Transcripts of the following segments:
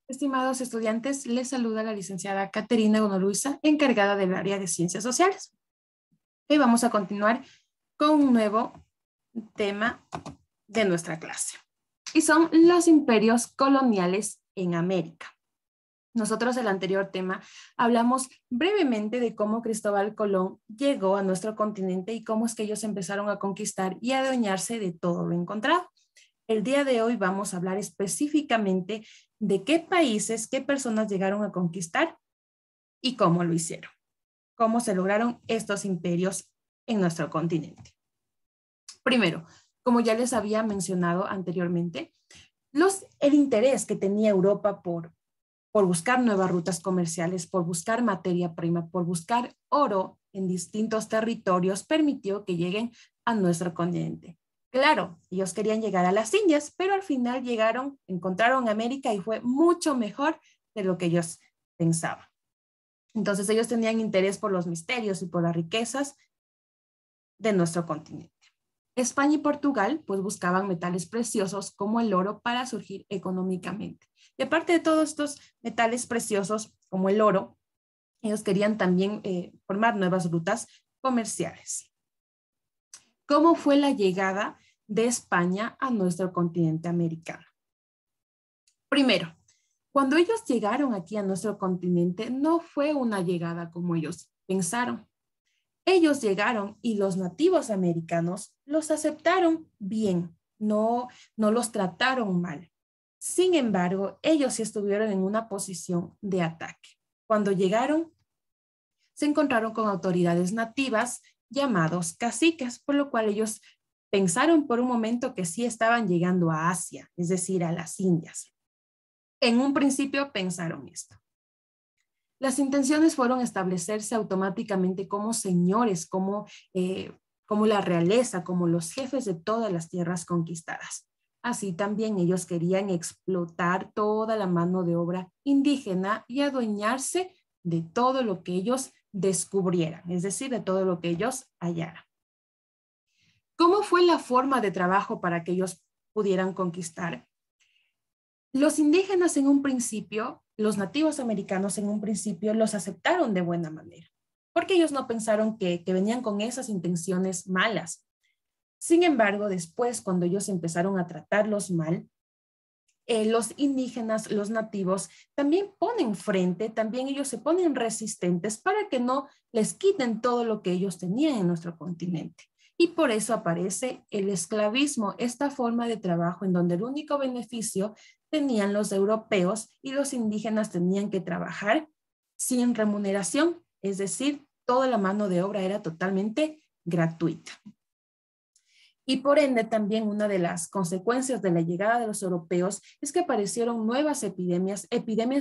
Estimados estudiantes, les saluda la licenciada Caterina Gonoruiza, encargada del área de Ciencias Sociales. Hoy vamos a continuar con un nuevo tema de nuestra clase, y son los imperios coloniales en América. Nosotros en el anterior tema hablamos brevemente de cómo Cristóbal Colón llegó a nuestro continente y cómo es que ellos empezaron a conquistar y a adueñarse de todo lo encontrado. El día de hoy vamos a hablar específicamente de qué países, qué personas llegaron a conquistar y cómo lo hicieron, cómo se lograron estos imperios en nuestro continente. Primero, como ya les había mencionado anteriormente, el interés que tenía Europa por buscar nuevas rutas comerciales, por buscar materia prima, por buscar oro en distintos territorios, permitió que lleguen a nuestro continente. Claro, ellos querían llegar a las Indias, pero al final encontraron América y fue mucho mejor de lo que ellos pensaban. Entonces ellos tenían interés por los misterios y por las riquezas de nuestro continente. España y Portugal pues buscaban metales preciosos como el oro para surgir económicamente. Y aparte de todos estos metales preciosos como el oro, ellos querían también formar nuevas rutas comerciales. ¿Cómo fue la llegada de España a nuestro continente americano? Primero, cuando ellos llegaron aquí a nuestro continente, no fue una llegada como ellos pensaron. Ellos llegaron y los nativos americanos los aceptaron bien, no los trataron mal. Sin embargo, ellos sí estuvieron en una posición de ataque. Cuando llegaron, se encontraron con autoridades nativas llamados caciques, por lo cual ellos pensaron por un momento que sí estaban llegando a Asia, es decir, a las Indias. En un principio pensaron esto. Las intenciones fueron establecerse automáticamente como señores, como la realeza, como los jefes de todas las tierras conquistadas. Así también ellos querían explotar toda la mano de obra indígena y adueñarse de todo lo que ellos descubrieran, es decir, de todo lo que ellos hallaran. ¿Cómo fue la forma de trabajo para que ellos pudieran conquistar? Los indígenas en un principio, los nativos americanos en un principio los aceptaron de buena manera, porque ellos no pensaron que venían con esas intenciones malas. Sin embargo, después, cuando ellos empezaron a tratarlos mal, los indígenas, los nativos, también ponen frente, también ellos se ponen resistentes para que no les quiten todo lo que ellos tenían en nuestro continente. Y por eso aparece el esclavismo, esta forma de trabajo en donde el único beneficio tenían los europeos y los indígenas tenían que trabajar sin remuneración, es decir, toda la mano de obra era totalmente gratuita. Y por ende también una de las consecuencias de la llegada de los europeos es que aparecieron nuevas epidemias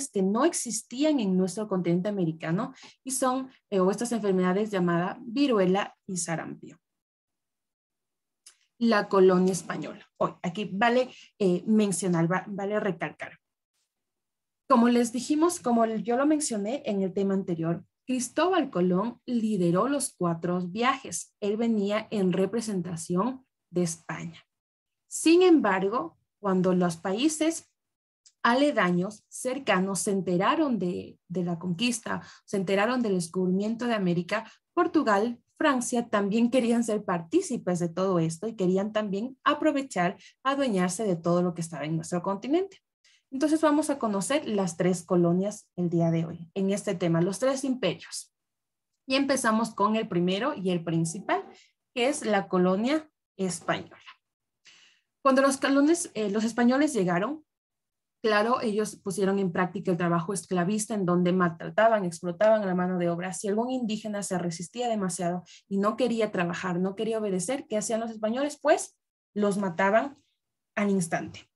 que no existían en nuestro continente americano y son estas enfermedades llamadas viruela y sarampión. La colonia española. Hoy, aquí vale mencionar, vale recalcar. Como les dijimos, como yo lo mencioné en el tema anterior, Cristóbal Colón lideró los 4 viajes. Él venía en representación de España. Sin embargo, cuando los países aledaños, cercanos, se enteraron de la conquista, se enteraron del descubrimiento de América, Portugal, Francia también querían ser partícipes de todo esto y querían también aprovechar, adueñarse de todo lo que estaba en nuestro continente. Entonces vamos a conocer las 3 colonias el día de hoy en este tema, los 3 imperios. Y empezamos con el primero y el principal, que es la colonia española. Cuando los españoles llegaron, claro, ellos pusieron en práctica el trabajo esclavista en donde maltrataban, explotaban a la mano de obra. Si algún indígena se resistía demasiado y no quería trabajar, no quería obedecer, ¿qué hacían los españoles? Pues los mataban al instante.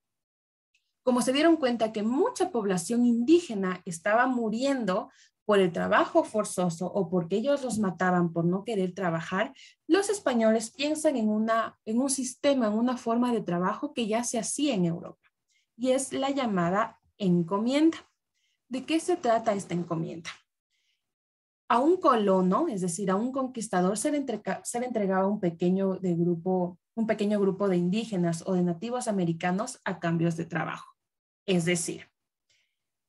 Como se dieron cuenta que mucha población indígena estaba muriendo por el trabajo forzoso o porque ellos los mataban por no querer trabajar, los españoles piensan en un sistema, en una forma de trabajo que ya se hacía en Europa, y es la llamada encomienda. ¿De qué se trata esta encomienda? A un colono, es decir, a un conquistador, se le entregaba un pequeño grupo de indígenas o de nativos americanos a cambios de trabajo. Es decir,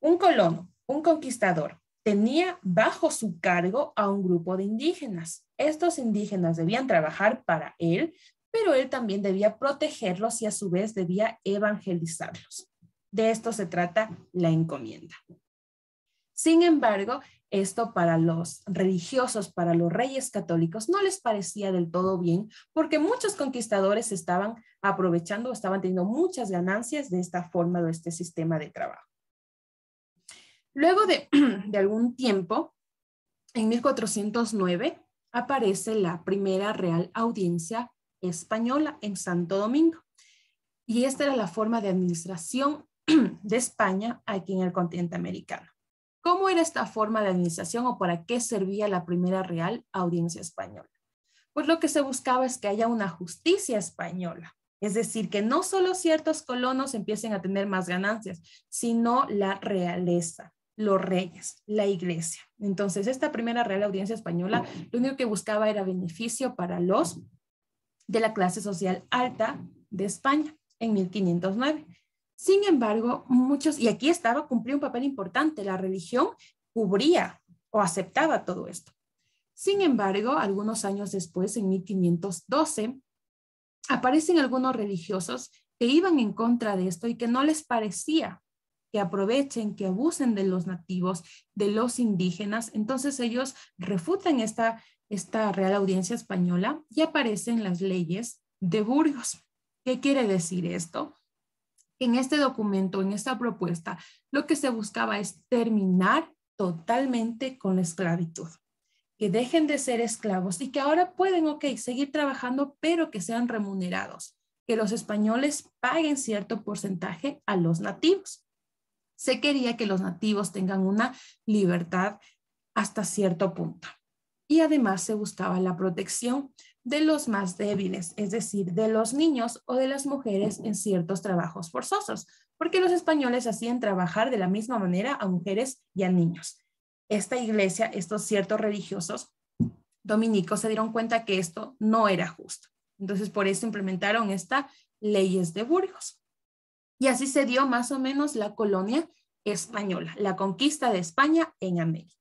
Un colono, un conquistador, tenía bajo su cargo a un grupo de indígenas. Estos indígenas debían trabajar para él, pero él también debía protegerlos y a su vez debía evangelizarlos. De esto se trata la encomienda. Sin embargo, esto para los religiosos, para los reyes católicos, no les parecía del todo bien, porque muchos conquistadores estaban aprovechando, estaban teniendo muchas ganancias de esta forma, de este sistema de trabajo. Luego de algún tiempo, en 1409, aparece la primera Real Audiencia Española en Santo Domingo. Y esta era la forma de administración de España aquí en el continente americano. ¿Cómo era esta forma de administración o para qué servía la primera Real Audiencia Española? Pues lo que se buscaba es que haya una justicia española. Es decir, que no solo ciertos colonos empiecen a tener más ganancias, sino la realeza, los reyes, la iglesia. Entonces, esta primera Real Audiencia Española, lo único que buscaba era beneficio para los de la clase social alta de España en 1509. Sin embargo, muchos, y aquí cumplía un papel importante, la religión cubría o aceptaba todo esto. Sin embargo, algunos años después, en 1512, aparecen algunos religiosos que iban en contra de esto y que no les parecía que aprovechen, que abusen de los nativos, de los indígenas. Entonces ellos refutan esta Real Audiencia Española y aparecen las leyes de Burgos. ¿Qué quiere decir esto? En este documento, en esta propuesta, lo que se buscaba es terminar totalmente con la esclavitud. Que dejen de ser esclavos y que ahora pueden, seguir trabajando, pero que sean remunerados. Que los españoles paguen cierto porcentaje a los nativos. Se quería que los nativos tengan una libertad hasta cierto punto. Y además se buscaba la protección de los más débiles, es decir, de los niños o de las mujeres en ciertos trabajos forzosos, porque los españoles hacían trabajar de la misma manera a mujeres y a niños. Esta iglesia, estos ciertos religiosos dominicos se dieron cuenta que esto no era justo. Entonces, por eso implementaron estas leyes de Burgos. Y así se dio más o menos la colonia española, la conquista de España en América.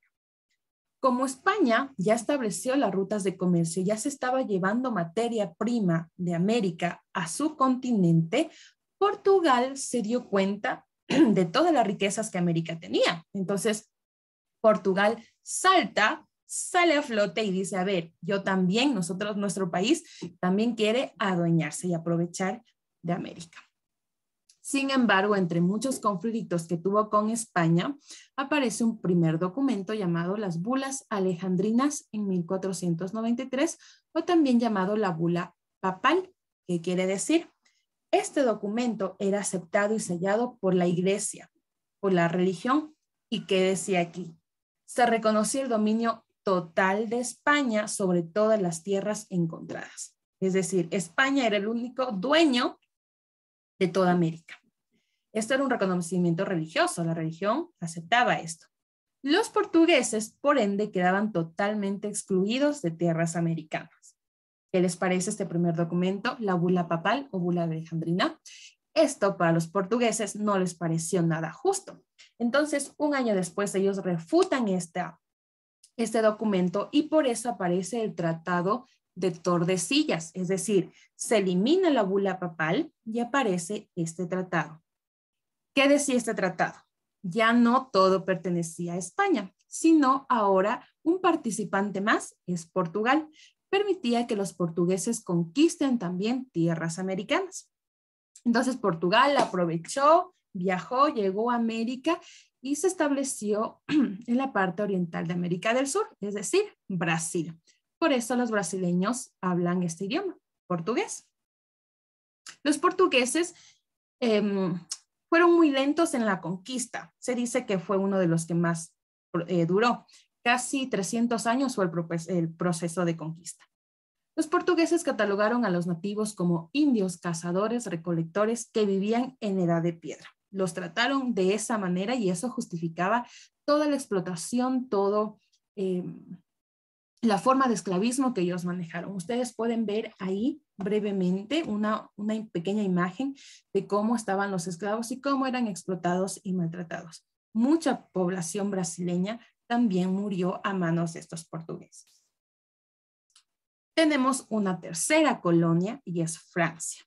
Como España ya estableció las rutas de comercio, ya se estaba llevando materia prima de América a su continente, Portugal se dio cuenta de todas las riquezas que América tenía. Entonces, Portugal sale a flote y dice, a ver, yo también, nuestro país también quiere adueñarse y aprovechar de América. Sin embargo, entre muchos conflictos que tuvo con España, aparece un primer documento llamado las Bulas Alejandrinas en 1493, o también llamado la Bula Papal. ¿Qué quiere decir? Este documento era aceptado y sellado por la Iglesia, por la religión. ¿Y qué decía aquí? Se reconocía el dominio total de España sobre todas las tierras encontradas. Es decir, España era el único dueño de toda América. Esto era un reconocimiento religioso, la religión aceptaba esto. Los portugueses, por ende, quedaban totalmente excluidos de tierras americanas. ¿Qué les parece este primer documento, la Bula Papal o Bula Alejandrina? Esto para los portugueses no les pareció nada justo. Entonces, un año después, ellos refutan este documento y por eso aparece el Tratado de Tordesillas, es decir, se elimina la Bula Papal y aparece este tratado. ¿Qué decía este tratado? Ya no todo pertenecía a España, sino ahora un participante más es Portugal. Permitía que los portugueses conquisten también tierras americanas. Entonces Portugal aprovechó, viajó, llegó a América y se estableció en la parte oriental de América del Sur, es decir, Brasil. Por eso los brasileños hablan este idioma, portugués. Los portugueses fueron muy lentos en la conquista. Se dice que fue uno de los que más duró. Casi 300 años fue el proceso de conquista. Los portugueses catalogaron a los nativos como indios, cazadores, recolectores que vivían en edad de piedra. Los trataron de esa manera y eso justificaba toda la explotación, la forma de esclavismo que ellos manejaron. Ustedes pueden ver ahí brevemente una pequeña imagen de cómo estaban los esclavos y cómo eran explotados y maltratados. mucha población brasileña también murió a manos de estos portugueses. Tenemos una tercera colonia y es Francia.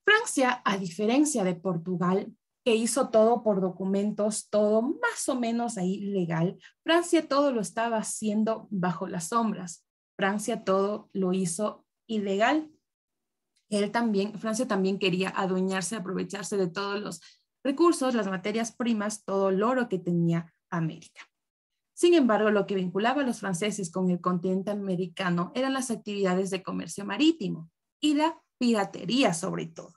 Francia, a diferencia de Portugal, que hizo todo por documentos, todo más o menos ahí legal, Francia todo lo estaba haciendo bajo las sombras. Francia todo lo hizo ilegal. Francia también quería adueñarse, aprovecharse de todos los recursos, las materias primas, todo el oro que tenía América. Sin embargo, lo que vinculaba a los franceses con el continente americano eran las actividades de comercio marítimo y la piratería sobre todo.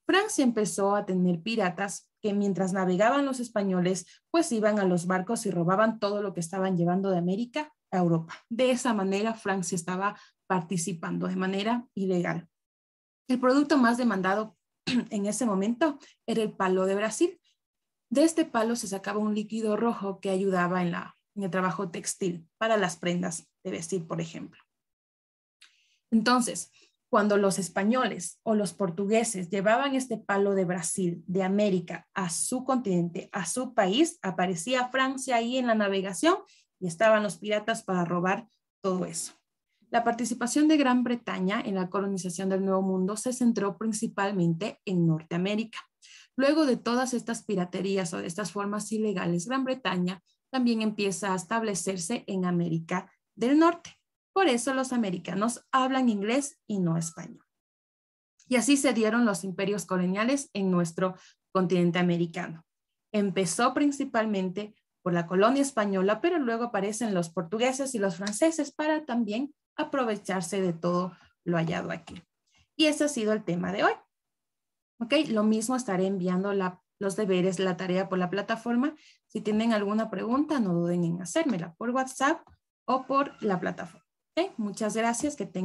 Francia empezó a tener piratas que mientras navegaban los españoles, pues iban a los barcos y robaban todo lo que estaban llevando de América a Europa. De esa manera, Francia estaba participando de manera ilegal. El producto más demandado en ese momento era el palo de Brasil. De este palo se sacaba un líquido rojo que ayudaba en el trabajo textil para las prendas de vestir, por ejemplo. Entonces, cuando los españoles o los portugueses llevaban este palo de Brasil, de América, a su continente, a su país, aparecía Francia ahí en la navegación y estaban los piratas para robar todo eso. La participación de Gran Bretaña en la colonización del Nuevo Mundo se centró principalmente en Norteamérica. Luego de todas estas piraterías o de estas formas ilegales, Gran Bretaña también empieza a establecerse en América del Norte. Por eso los americanos hablan inglés y no español. Y así se dieron los imperios coloniales en nuestro continente americano. Empezó principalmente por la colonia española, pero luego aparecen los portugueses y los franceses para también aprovecharse de todo lo hallado aquí. Y ese ha sido el tema de hoy. Ok, lo mismo estaré enviando los deberes, la tarea por la plataforma. Si tienen alguna pregunta, no duden en hacérmela por WhatsApp o por la plataforma. Okay, muchas gracias. Que tengan